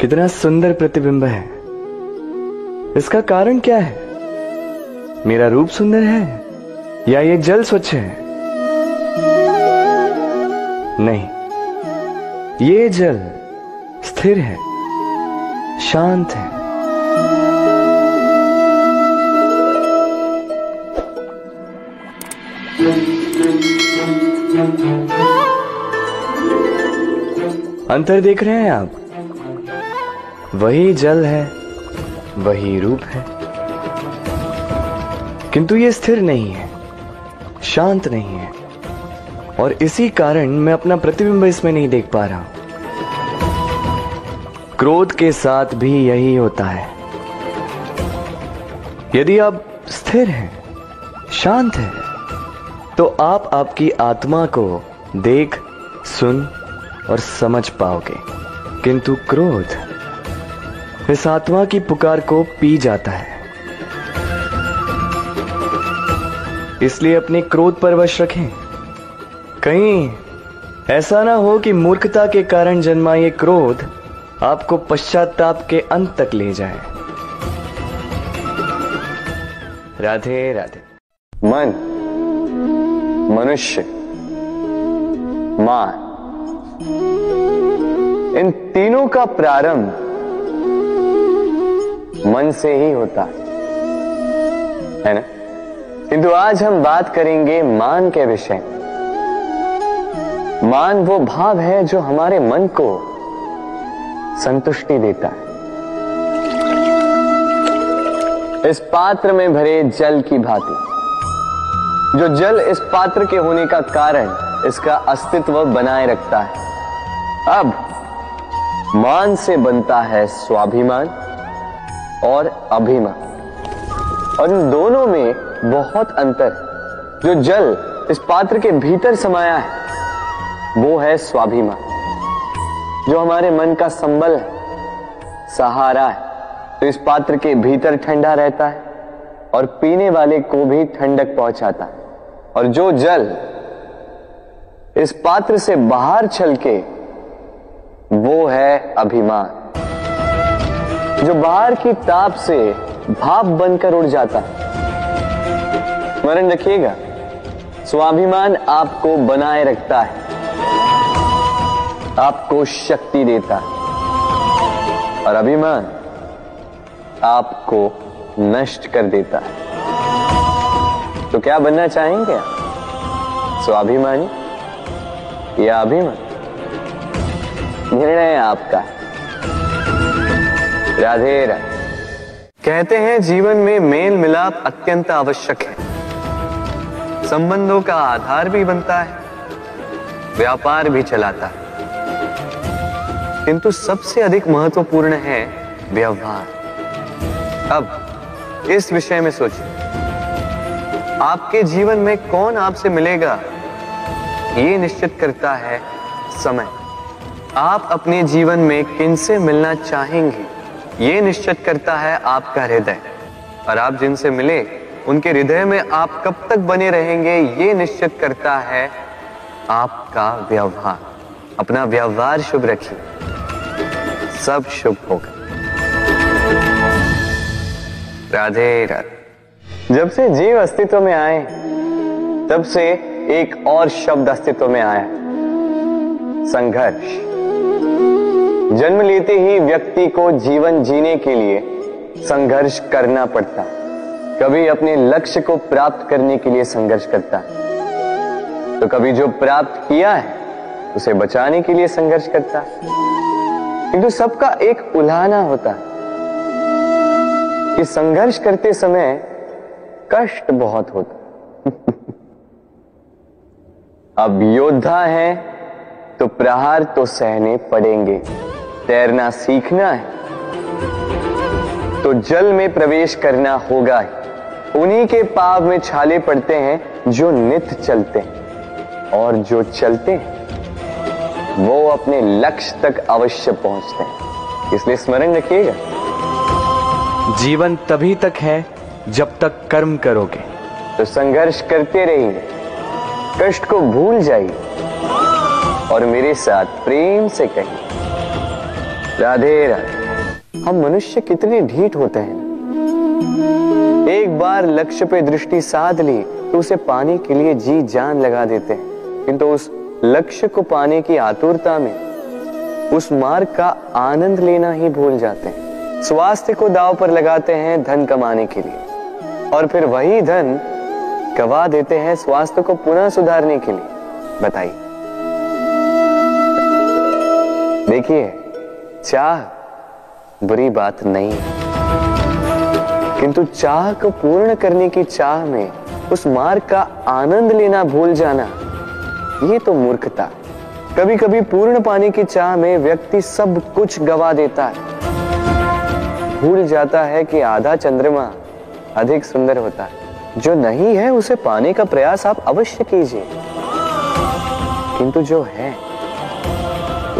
कितना सुंदर प्रतिबिंब है। इसका कारण क्या है? मेरा रूप सुंदर है या ये जल स्वच्छ है? नहीं, ये जल स्थिर है, शांत है। अंतर देख रहे हैं आप? वही जल है, वही रूप है, किंतु ये स्थिर नहीं है, शांत नहीं है, और इसी कारण मैं अपना प्रतिबिंब इसमें नहीं देख पा रहा हूं। क्रोध के साथ भी यही होता है। यदि आप स्थिर हैं, शांत हैं, तो आप आपकी आत्मा को देख, सुन और समझ पाओगे, किंतु क्रोध इस आत्मा की पुकार को पी जाता है। इसलिए अपने क्रोध पर वश रखें। कहीं ऐसा ना हो कि मूर्खता के कारण जन्मा ये क्रोध आपको पश्चाताप के अंत तक ले जाए। राधे राधे। मन, मनुष्य, मान, इन तीनों का प्रारंभ मन से ही होता है ना? किंतु आज हम बात करेंगे मान के विषय में। मान वो भाव है जो हमारे मन को संतुष्टि देता है। इस पात्र में भरे जल की भांति, जो जल इस पात्र के होने का कारण इसका अस्तित्व बनाए रखता है। अब मान से बनता है स्वाभिमान और अभिमान, और इन दोनों में बहुत अंतर है। जो जल इस पात्र के भीतर समाया है वो है स्वाभिमान, जो हमारे मन का संबल है, सहारा है, तो इस पात्र के भीतर ठंडा रहता है और पीने वाले को भी ठंडक पहुंचाता है। और जो जल इस पात्र से बाहर छलके वो है अभिमान, जो बाहर की ताप से भाप बनकर उड़ जाता है। स्मरण रखिएगा, स्वाभिमान आपको बनाए रखता है, आपको शक्ति देता है, और अभिमान आपको नष्ट कर देता है। तो क्या बनना चाहेंगे आप? स्वाभिमानी या अभिमानी? निर्णय आपका। राधे राधे। कहते हैं जीवन में मेल मिलाप अत्यंत आवश्यक है, संबंधों का आधार भी बनता है, व्यापार भी चलाता है, किंतु सबसे अधिक महत्वपूर्ण है व्यवहार। अब इस विषय में सोचिए, आपके जीवन में कौन आपसे मिलेगा ये निश्चित करता है समय। आप अपने जीवन में किनसे मिलना चाहेंगे ये निश्चित करता है आपका हृदय, और आप जिनसे मिले उनके हृदय में आप कब तक बने रहेंगे ये निश्चित करता है आपका व्यवहार। अपना व्यवहार शुभ रखिए, सब शुभ होगा। राधे राधे। जब से जीव अस्तित्व में आए तब से एक और शब्द अस्तित्व में आया, संघर्ष। जन्म लेते ही व्यक्ति को जीवन जीने के लिए संघर्ष करना पड़ता है। कभी अपने लक्ष्य को प्राप्त करने के लिए संघर्ष करता है, तो कभी जो प्राप्त किया है उसे बचाने के लिए संघर्ष करता है। किंतु सबका एक उल्हाना होता है कि संघर्ष करते समय कष्ट बहुत होता है। अब योद्धा है तो प्रहार तो सहने पड़ेंगे। तैरना सीखना है तो जल में प्रवेश करना होगा ही। उन्हीं के पाव में छाले पड़ते हैं जो नित चलते हैं, और जो चलते हैं वो अपने लक्ष्य तक अवश्य पहुंचते हैं। इसलिए स्मरण रखिएगा, जीवन तभी तक है जब तक कर्म करोगे। तो संघर्ष करते रहिए, कष्ट को भूल जाइए और मेरे साथ प्रेम से कहिए राधे राधे। हम मनुष्य कितने ढीठ होते हैं। एक बार लक्ष्य पे दृष्टि साध ली तो उसे पाने के लिए जी जान लगा देते हैं, किंतु उस लक्ष्य को पाने की आतुरता में उस मार्ग का आनंद लेना ही भूल जाते हैं। स्वास्थ्य को दांव पर लगाते हैं धन कमाने के लिए, और फिर वही धन गवा देते हैं स्वास्थ्य को पुनः सुधारने के लिए। बताइए। देखिए, चाह बुरी बात नहीं है, किंतु चाह को पूर्ण करने की चाह में उस मार्ग का आनंद लेना भूल जाना, ये तो मूर्खता। कभी कभी पूर्ण पाने की चाह में व्यक्ति सब कुछ गवा देता है, भूल जाता है कि आधा चंद्रमा अधिक सुंदर होता है। जो नहीं है उसे पाने का प्रयास आप अवश्य कीजिए, किंतु जो है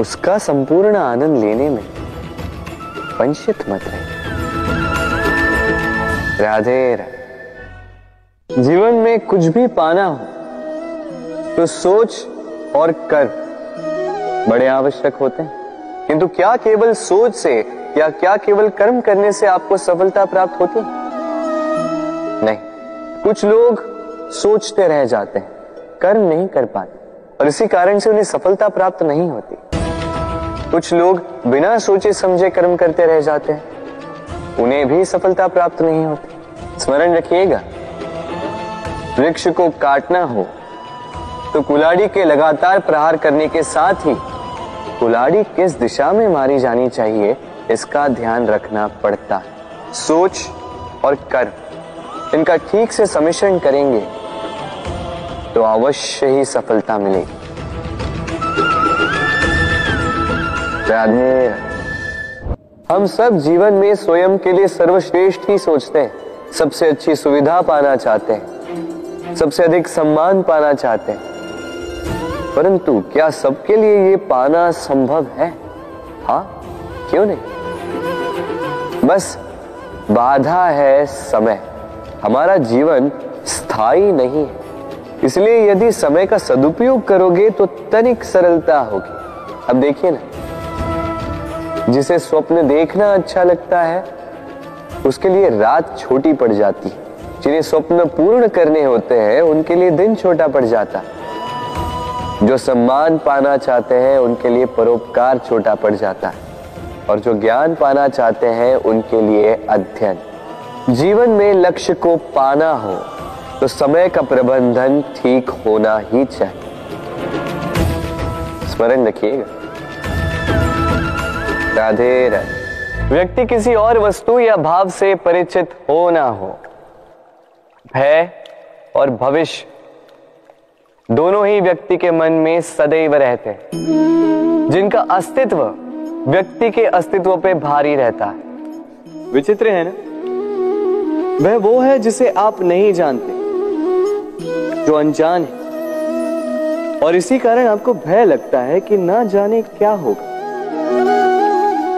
उसका संपूर्ण आनंद लेने में वंचित मत रहिए। राधे राधे। जीवन में कुछ भी पाना हो तो सोच और कर्म बड़े आवश्यक होते हैं, किंतु क्या केवल सोच से या क्या केवल कर्म करने से आपको सफलता प्राप्त होती है? नहीं। कुछ लोग सोचते रह जाते हैं, कर्म नहीं कर पाते, और इसी कारण से उन्हें सफलता प्राप्त नहीं होती। कुछ लोग बिना सोचे समझे कर्म करते रह जाते हैं, उन्हें भी सफलता प्राप्त नहीं होती। स्मरण रखिएगा, वृक्ष को काटना हो तो कुल्हाड़ी के लगातार प्रहार करने के साथ ही कुल्हाड़ी किस दिशा में मारी जानी चाहिए इसका ध्यान रखना पड़ता है। सोच और कर्म, इनका ठीक से सम्मिश्रण करेंगे तो अवश्य ही सफलता मिलेगी। राधे। हम सब जीवन में स्वयं के लिए सर्वश्रेष्ठ ही सोचते हैं, सबसे अच्छी सुविधा पाना चाहते हैं, सबसे अधिक सम्मान पाना चाहते हैं, परंतु क्या सबके लिए ये पाना संभव है? हाँ, क्यों नहीं। बस बाधा है समय। हमारा जीवन स्थायी नहीं है, इसलिए यदि समय का सदुपयोग करोगे तो तनिक सरलता होगी। अब देखिए ना, जिसे स्वप्न देखना अच्छा लगता है उसके लिए रात छोटी पड़ जाती है, जिन्हें स्वप्न पूर्ण करने होते हैं उनके लिए दिन छोटा पड़ जाता है, जो सम्मान पाना चाहते हैं उनके लिए परोपकार छोटा पड़ जाता है, और जो ज्ञान पाना चाहते हैं उनके लिए अध्ययन। जीवन में लक्ष्य को पाना हो तो समय का प्रबंधन ठीक होना ही चाहिए। स्मरण रखिएगा। राधे राधे। व्यक्ति किसी और वस्तु या भाव से परिचित हो ना हो, भय और भविष्य दोनों ही व्यक्ति के मन में सदैव रहते हैं, जिनका अस्तित्व व्यक्ति के अस्तित्व पे भारी रहता है। विचित्र है ना? वह वो है जिसे आप नहीं जानते, जो अनजान है, और इसी कारण आपको भय लगता है कि ना जाने क्या होगा।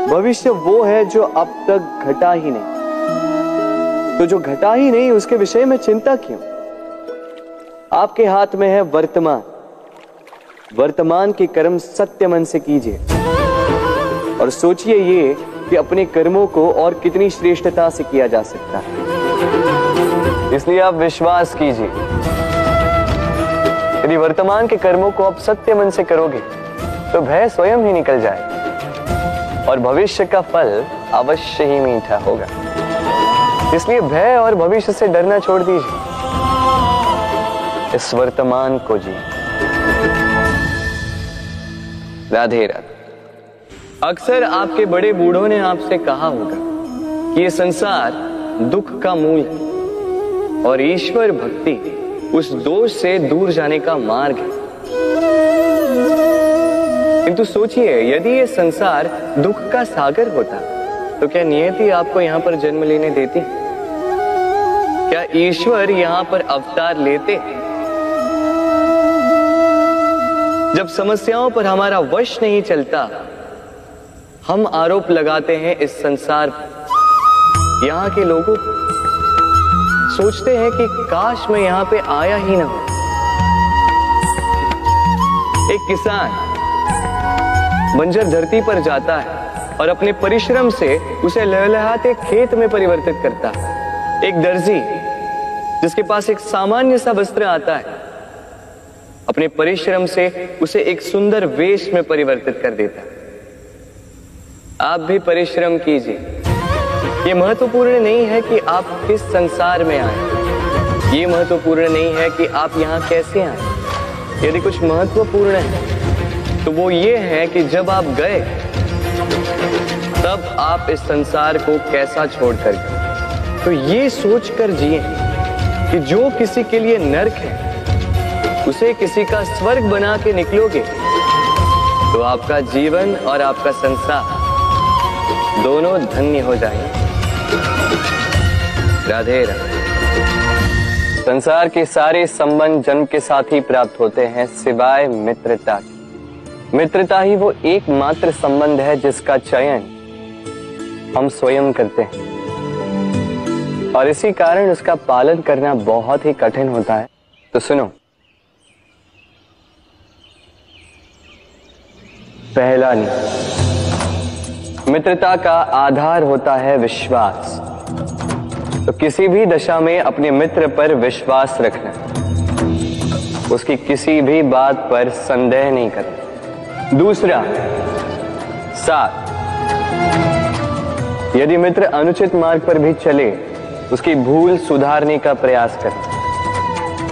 भविष्य वो है जो अब तक घटा ही नहीं, तो जो घटा ही नहीं उसके विषय में चिंता क्यों? आपके हाथ में है वर्तमान। वर्तमान के कर्म सत्य मन से कीजिए और सोचिए ये कि अपने कर्मों को और कितनी श्रेष्ठता से किया जा सकता है। इसलिए आप विश्वास कीजिए, यदि वर्तमान के कर्मों को आप सत्य मन से करोगे तो भय स्वयं ही निकल जाएगा और भविष्य का फल अवश्य ही मीठा होगा। इसलिए भय और भविष्य से डरना छोड़ दीजिए, इस वर्तमान को जी। राधे राधे। अक्सर आपके बड़े बूढ़ों ने आपसे कहा होगा कि ये संसार दुख का मूल है और ईश्वर भक्ति उस दोष से दूर जाने का मार्ग है। किंतु सोचिए, यदि ये संसार दुख का सागर होता तो क्या नियति आपको यहां पर जन्म लेने देती? क्या ईश्वर यहां पर अवतार लेते? जब समस्याओं पर हमारा वश नहीं चलता, हम आरोप लगाते हैं इस संसार पर। यहां के लोगों सोचते हैं कि काश मैं यहां पे आया ही ना हो, एक किसान बंजर धरती पर जाता है और अपने परिश्रम से उसे लहलहाते खेत में परिवर्तित करता है। एक दर्जी जिसके पास एक सामान्य सा वस्त्र आता है, अपने परिश्रम से उसे एक सुंदर वेश में परिवर्तित कर देता है। आप भी परिश्रम कीजिए। ये महत्वपूर्ण नहीं है कि आप किस संसार में आए, ये महत्वपूर्ण नहीं है कि आप यहां कैसे आए। यदि कुछ महत्वपूर्ण है तो वो ये है कि जब आप गए तब आप इस संसार को कैसा छोड़कर गए। तो ये सोचकर जिए कि जो किसी के लिए नरक है उसे किसी का स्वर्ग बना के निकलोगे तो आपका जीवन और आपका संसार दोनों धन्य हो जाएंगे। राधे राधे। संसार के सारे संबंध जन्म के साथ ही प्राप्त होते हैं सिवाय मित्रता की। मित्रता ही वो एकमात्र संबंध है जिसका चयन हम स्वयं करते हैं और इसी कारण उसका पालन करना बहुत ही कठिन होता है। तो सुनो, पहला नियम, मित्रता का आधार होता है विश्वास। तो किसी भी दशा में अपने मित्र पर विश्वास रखना, उसकी किसी भी बात पर संदेह नहीं करना। दूसरा, साथ। यदि मित्र अनुचित मार्ग पर भी चले उसकी भूल सुधारने का प्रयास करना,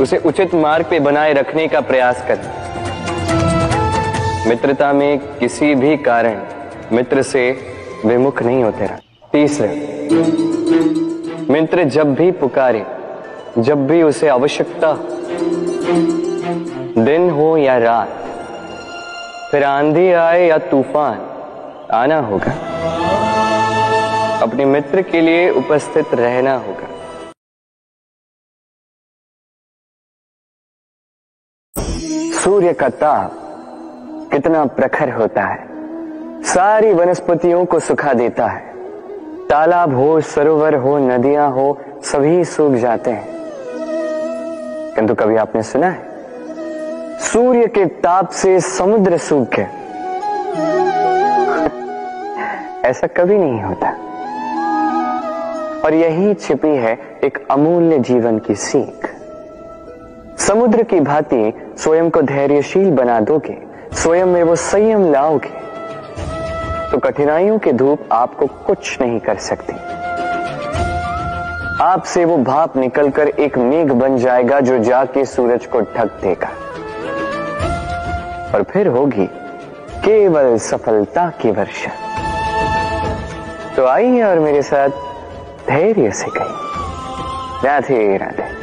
उसे उचित मार्ग पे बनाए रखने का प्रयास करना। मित्रता में किसी भी कारण मित्र से विमुख नहीं होते रहना। तीसरा, मित्र जब भी पुकारे, जब भी उसे आवश्यकता, दिन हो या रात, फिर आंधी आए या तूफान, आना होगा। अपने मित्र के लिए उपस्थित रहना होगा। सूर्य का ताप कितना प्रखर होता है, सारी वनस्पतियों को सुखा देता है। तालाब हो, सरोवर हो, नदियां हो, सभी सूख जाते हैं। किंतु कभी आपने सुना है सूर्य के ताप से समुद्र सूख गया? ऐसा कभी नहीं होता। और यही छिपी है एक अमूल्य जीवन की सीख। समुद्र की भांति स्वयं को धैर्यशील बना दोगे, स्वयं में वो संयम लाओगे, तो कठिनाइयों की धूप आपको कुछ नहीं कर सकती। आपसे वो भाप निकलकर एक मेघ बन जाएगा जो जाके सूरज को ढक देगा और फिर होगी केवल सफलता की वर्षा। तो आइए और मेरे साथ धैर्य से कहिए, राधे राधे।